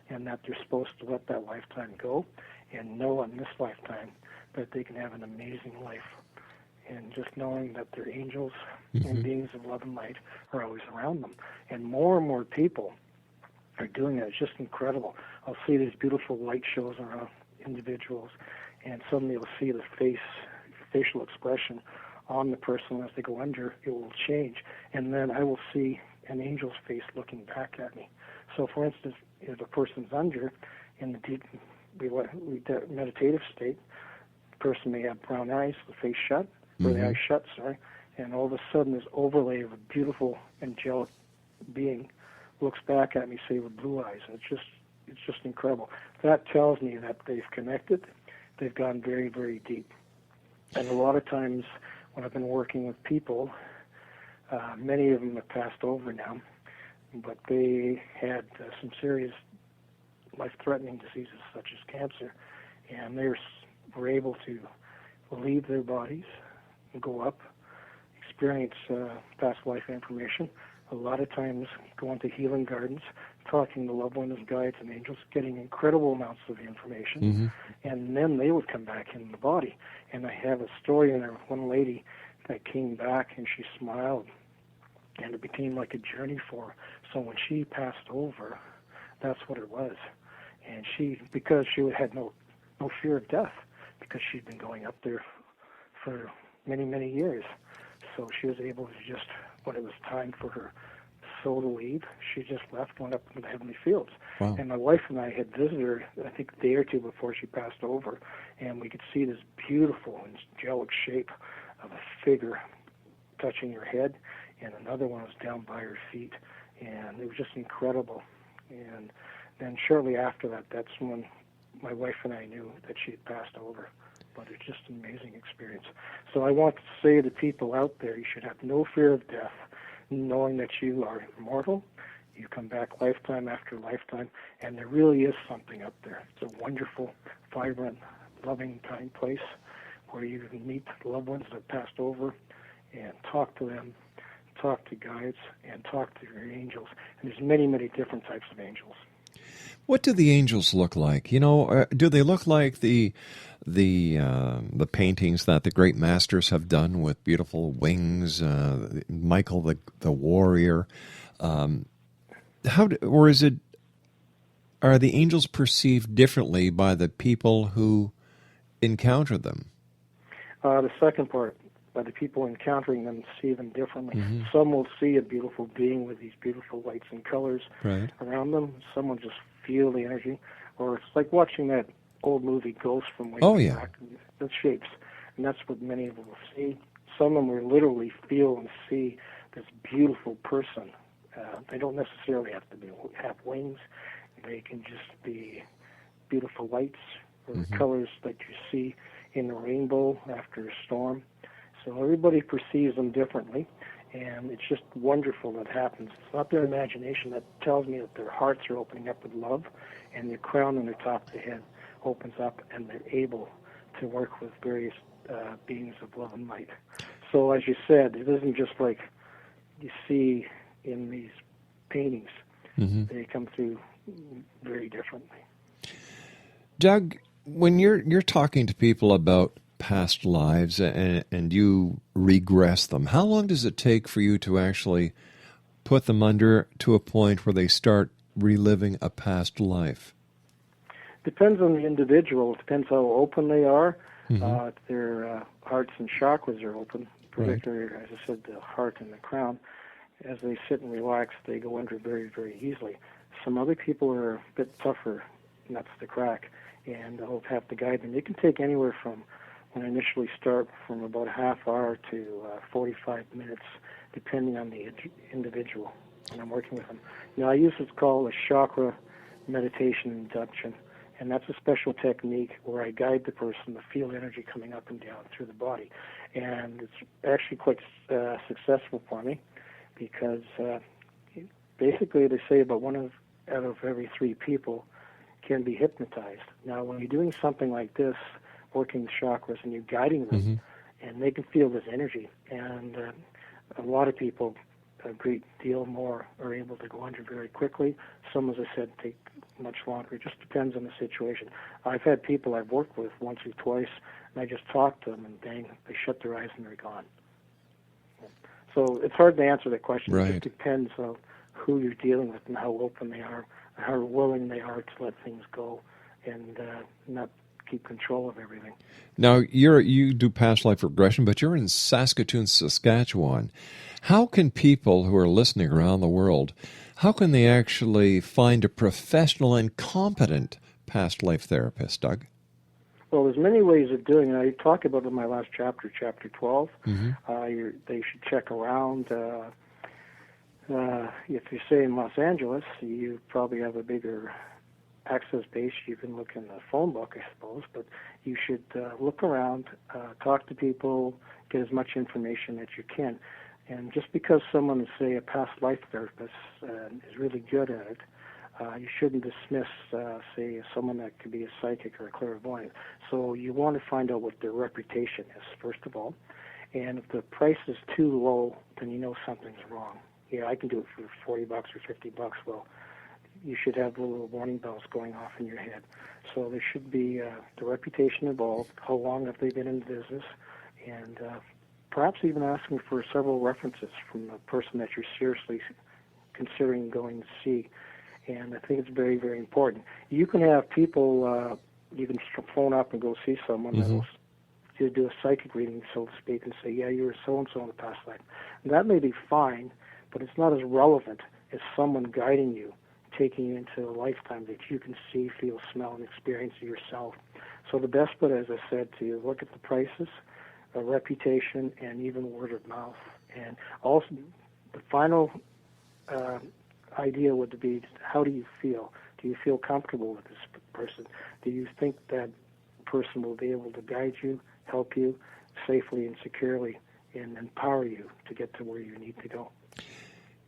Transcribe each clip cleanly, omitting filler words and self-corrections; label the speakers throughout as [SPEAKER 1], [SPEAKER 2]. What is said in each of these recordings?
[SPEAKER 1] and that they're supposed to let that lifetime go and know in this lifetime that they can have an amazing life. And just knowing that their angels and beings of love and light are always around them. And more people are doing it. It's just incredible. I'll see these beautiful light shows around individuals, and suddenly you'll see the facial expression on the person as they go under. It will change, and then I will see an angel's face looking back at me. So, for instance, if a person's under in the deep meditative state, the person may have brown eyes, the face shut, or the eyes shut, and all of a sudden this overlay of a beautiful angelic being looks back at me, say, with blue eyes, and it's just incredible. That tells me that they've connected, they've gone very, very deep. And a lot of times when I've been working with people, many of them have passed over now, but they had some serious life-threatening diseases such as cancer, and they were able to leave their bodies, go up, experience past life information, a lot of times go into healing gardens, talking to loved ones, guides, and angels, getting incredible amounts of information, and then they would come back in the body. And I have a story in there of one lady that came back, and she smiled, and it became like a journey for her. So when she passed over, that's what it was. And because she had no fear of death, because she'd been going up there for many, many years. So she was able to just, when it was time for her soul to leave, she just left, went up into the heavenly fields.
[SPEAKER 2] Wow.
[SPEAKER 1] And my wife and I had visited her, I think, a day or two before she passed over, and we could see this beautiful angelic shape of a figure touching her head, and another one was down by her feet, and it was just incredible. And then shortly after that, that's when my wife and I knew that she had passed over. But it's just an amazing experience. So I want to say to people out there, you should have no fear of death, knowing that you are immortal. You come back lifetime after lifetime, and there really is something up there. It's a wonderful, vibrant, loving, kind place where you can meet loved ones that have passed over and talk to them, talk to guides, and talk to your angels. And there's many, many different types of angels.
[SPEAKER 2] What do the angels look like? You know, do they look like the paintings that the great masters have done with beautiful wings? Michael the warrior. Or is it? Are the angels perceived differently by the people who encounter them?
[SPEAKER 1] The second part, by the people encountering them, see them differently. Some will see a beautiful being with these beautiful lights and colors around them. Some will just feel the energy, or it's like watching that old movie Ghost from way back. The shapes, and that's what many of them will see. Some of them will literally feel and see this beautiful person. They don't necessarily have to have wings. They can just be beautiful lights or colors that you see in the rainbow after a storm. So everybody perceives them differently, and it's just wonderful that happens. It's not their imagination that tells me that their hearts are opening up with love, and the crown on the top of the head opens up, and they're able to work with various beings of love and light. So as you said, it isn't just like you see in these paintings. They come through very differently.
[SPEAKER 2] Doug, when you're talking to people about past lives and you regress them, how long does it take for you to actually put them under to a point where they start reliving a past life?
[SPEAKER 1] Depends on the individual. It depends how open they are. If their hearts and chakras are open, particularly, as I said, the heart and the crown. As they sit and relax, they go under very, very easily. Some other people are a bit tougher nuts to crack, and they'll have to guide them. It can take anywhere from, when I initially start, from about a half hour to 45 minutes, depending on the individual when I'm working with them. Now, I use what's called a chakra meditation induction, and that's a special technique where I guide the person to feel energy coming up and down through the body. And it's actually quite successful for me, because basically they say about out of every 3 people can be hypnotized. Now, when you're doing something like this, working the chakras, and you're guiding them, and they can feel this energy, and a lot of people a great deal more are able to go under very quickly. Some, as I said, take much longer. It just depends on the situation. I've had people I've worked with once or twice, and I just talk to them, and bang, they shut their eyes and they're gone. So it's hard to answer that question.
[SPEAKER 2] Right.
[SPEAKER 1] It just depends on who you're dealing with and how open they are, and how willing they are to let things go and not keep control of everything.
[SPEAKER 2] Now, you do past life regression, but you're in Saskatoon, Saskatchewan. How can people who are listening around the world, how can they actually find a professional and competent past life therapist, Doug?
[SPEAKER 1] Well, there's many ways of doing it. I talk about it in my last chapter, Chapter 12. They should check around. If you say in Los Angeles, you probably have a bigger access base. You can look in the phone book, I suppose, but you should look around, talk to people, get as much information as you can. And just because someone is, say, a past life therapist is really good at it, you shouldn't dismiss, say, someone that could be a psychic or a clairvoyant. So you want to find out what their reputation is, first of all. And if the price is too low, then you know something's wrong. Yeah, I can do it for $40 or $50. Well, you should have little warning bells going off in your head. So there should be the reputation involved, how long have they been in business, and perhaps even asking for several references from the person that you're seriously considering going to see. And I think it's very, very important. You can have people, you can phone up and go see someone that will do a psychic reading, so to speak, and say, yeah, you were so-and-so in the past life. And that may be fine, but it's not as relevant as someone guiding you, taking you into a lifetime that you can see, feel, smell, and experience yourself. So the best bet, as I said, to look at the prices, a reputation, and even word of mouth. And also, the final idea would be, how do you feel? Do you feel comfortable with this person? Do you think that person will be able to guide you, help you safely and securely, and empower you to get to where you need to go?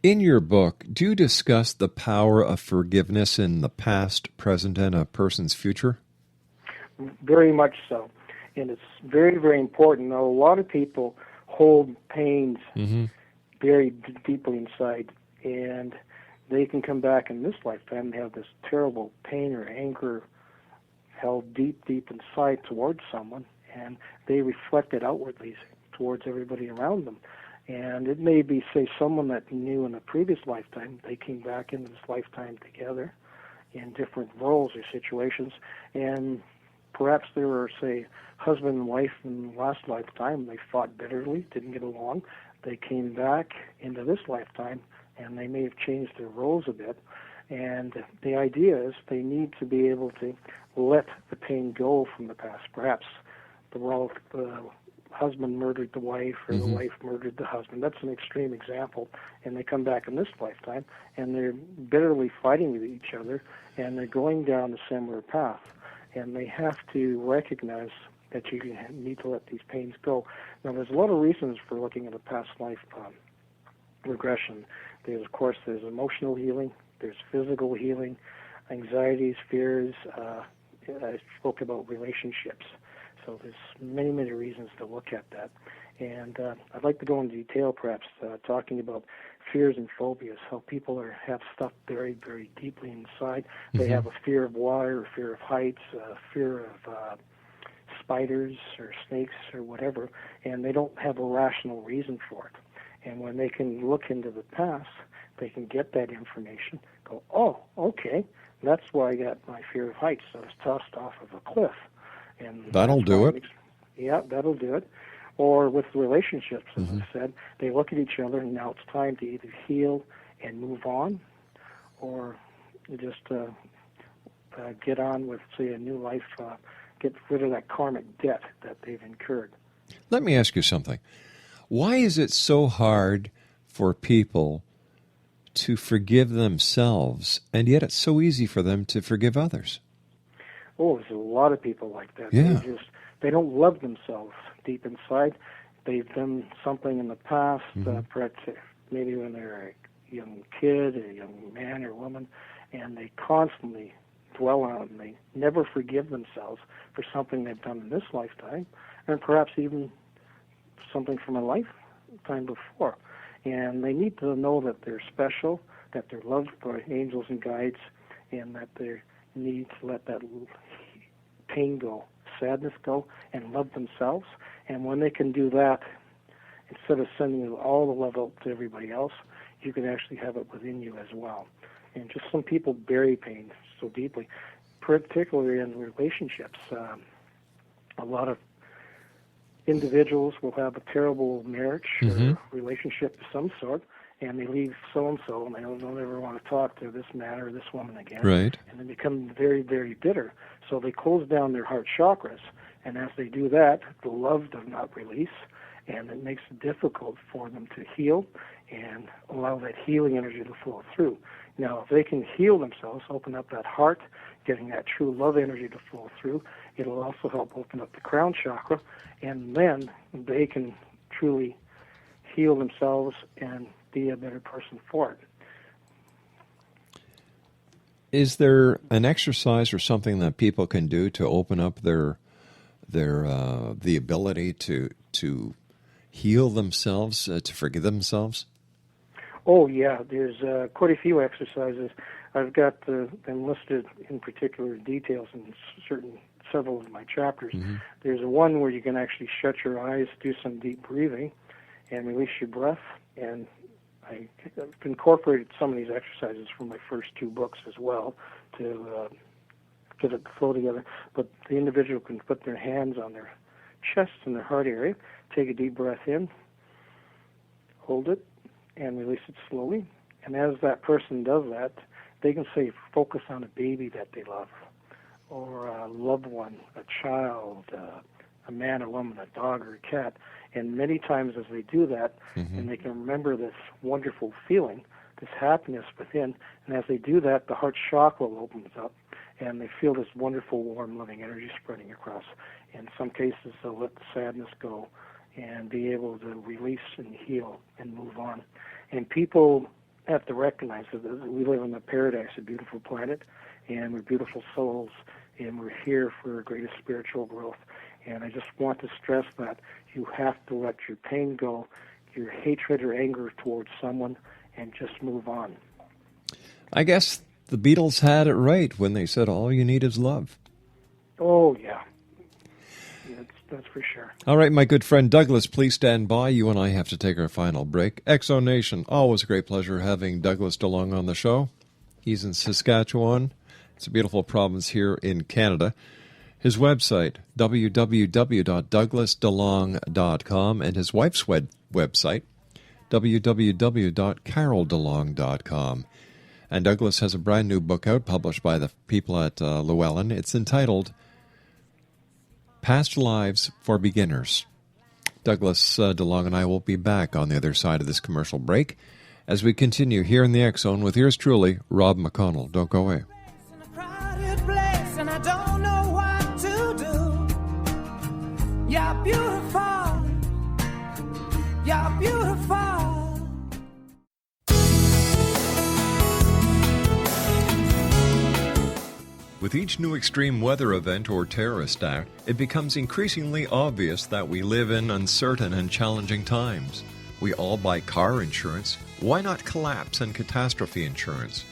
[SPEAKER 2] In your book, do you discuss the power of forgiveness in the past, present, and a person's future?
[SPEAKER 1] Very much so. And it's very, very important. Now, a lot of people hold pains very deeply inside, and they can come back in this lifetime and have this terrible pain or anger held deep, deep inside towards someone, and they reflect it outwardly towards everybody around them. And it may be, say, someone that knew in a previous lifetime, they came back into this lifetime together in different roles or situations, and perhaps they were, say, husband and wife in the last lifetime. They fought bitterly, didn't get along. They came back into this lifetime, and they may have changed their roles a bit. And the idea is they need to be able to let the pain go from the past. Perhaps the husband murdered the wife, or the wife murdered the husband. That's an extreme example. And they come back in this lifetime, and they're bitterly fighting with each other, and they're going down a similar path. And they have to recognize that you need to let these pains go. Now, there's a lot of reasons for looking at a past life regression. There's, of course, there's emotional healing, there's physical healing, anxieties, fears. I spoke about relationships. So there's many, many reasons to look at that. And I'd like to go into detail, perhaps, talking about fears and phobias, how people have stuff very, very deeply inside. They have a fear of water, a fear of heights, a fear of spiders or snakes or whatever, and they don't have a rational reason for it. And when they can look into the past, they can get that information, go, oh, okay, that's why I got my fear of heights. I was tossed off of a cliff. And
[SPEAKER 2] that'll do it.
[SPEAKER 1] Yeah, that'll do it. Or with relationships, as I said, they look at each other, and now it's time to either heal and move on, or just get on with, say, a new life, get rid of that karmic debt that they've incurred.
[SPEAKER 2] Let me ask you something. Why is it so hard for people to forgive themselves, and yet it's so easy for them to forgive others?
[SPEAKER 1] Oh, there's a lot of people like that.
[SPEAKER 2] Yeah.
[SPEAKER 1] They don't love themselves deep inside. They've done something in the past, perhaps maybe when they're a young kid, a young man or woman, and they constantly dwell on it, and they never forgive themselves for something they've done in this lifetime, and perhaps even something from a lifetime before. And they need to know that they're special, that they're loved by angels and guides, and that they need to let that pain go, sadness go, and love themselves. And when they can do that, instead of sending all the love out to everybody else, you can actually have it within you as well. And just some people bury pain so deeply, particularly in relationships. A lot of individuals will have a terrible marriage or relationship of some sort, and they leave so-and-so, and they don't ever want to talk to this man or this woman again.
[SPEAKER 2] Right.
[SPEAKER 1] And they become very, very bitter. So they close down their heart chakras, and as they do that, the love does not release, and it makes it difficult for them to heal and allow that healing energy to flow through. Now, if they can heal themselves, open up that heart, getting that true love energy to flow through, it'll also help open up the crown chakra, and then they can truly heal themselves and be a better person for it.
[SPEAKER 2] Is there an exercise or something that people can do to open up their the ability to heal themselves, to forgive themselves?
[SPEAKER 1] Oh, yeah. There's quite a few exercises. I've got them listed in particular details in several of my chapters. There's one where you can actually shut your eyes, do some deep breathing, and release your breath. And I've incorporated some of these exercises from my first two books as well to get it to flow together. But the individual can put their hands on their chest and their heart area, take a deep breath in, hold it, and release it slowly. And as that person does that, they can say, focus on a baby that they love, or a loved one, a child, a man or woman, a dog or a cat. And many times as they do that, and they can remember this wonderful feeling, this happiness within, and as they do that, the heart chakra opens up, and they feel this wonderful, warm, loving energy spreading across. In some cases, they'll let the sadness go and be able to release and heal and move on. And people have to recognize that we live in a paradise, a beautiful planet, and we're beautiful souls, and we're here for greatest spiritual growth. And I just want to stress that you have to let your pain go, your hatred or anger towards someone, and just move on.
[SPEAKER 2] I guess the Beatles had it right when they said all you need is love.
[SPEAKER 1] Oh, yeah. That's for sure.
[SPEAKER 2] All right, my good friend Douglas, please stand by. You and I have to take our final break. Exo Nation, always a great pleasure having Douglas DeLong on the show. He's in Saskatchewan. It's a beautiful province here in Canada. His website, www.douglasdelong.com, and his wife's website, www.caroldelong.com. And Douglas has a brand new book out, published by the people at Llewellyn. It's entitled Past Lives for Beginners. Douglas DeLong and I will be back on the other side of this commercial break as we continue here in the X Zone with yours truly, Rob McConnell. Don't go away.
[SPEAKER 3] You're beautiful. You're beautiful.
[SPEAKER 2] With each new extreme weather event or terrorist act, it becomes increasingly obvious that we live in uncertain and challenging times. We all buy car insurance. Why not collapse and catastrophe insurance?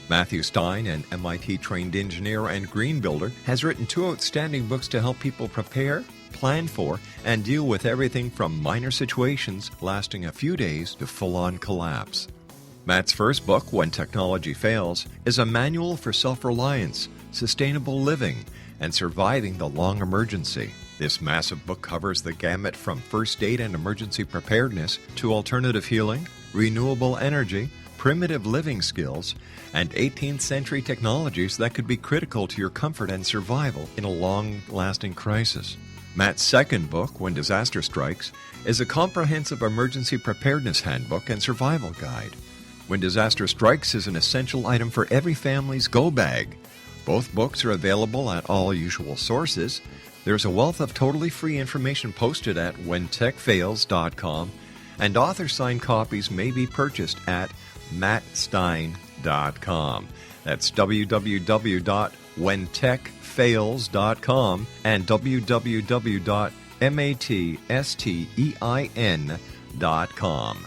[SPEAKER 2] Matthew Stein, an MIT-trained engineer and green builder, has written 2 outstanding books to help people prepare, plan for, and deal with everything from minor situations lasting a few days to full-on collapse. Matt's first book, When Technology Fails, is a manual for self-reliance, sustainable living, and surviving the long emergency. This massive book covers the gamut from first aid and emergency preparedness to alternative healing, renewable energy, primitive living skills, and 18th century technologies that could be critical to your comfort and survival in a long-lasting crisis. Matt's second book, When Disaster Strikes, is a comprehensive emergency preparedness handbook and survival guide. When Disaster Strikes is an essential item for every family's go bag. Both books are available at all usual sources. There's a wealth of totally free information posted at whentechfails.com, and author-signed copies may be purchased at mattstein.com. That's www.whentechfails.com and www.mattstein.com.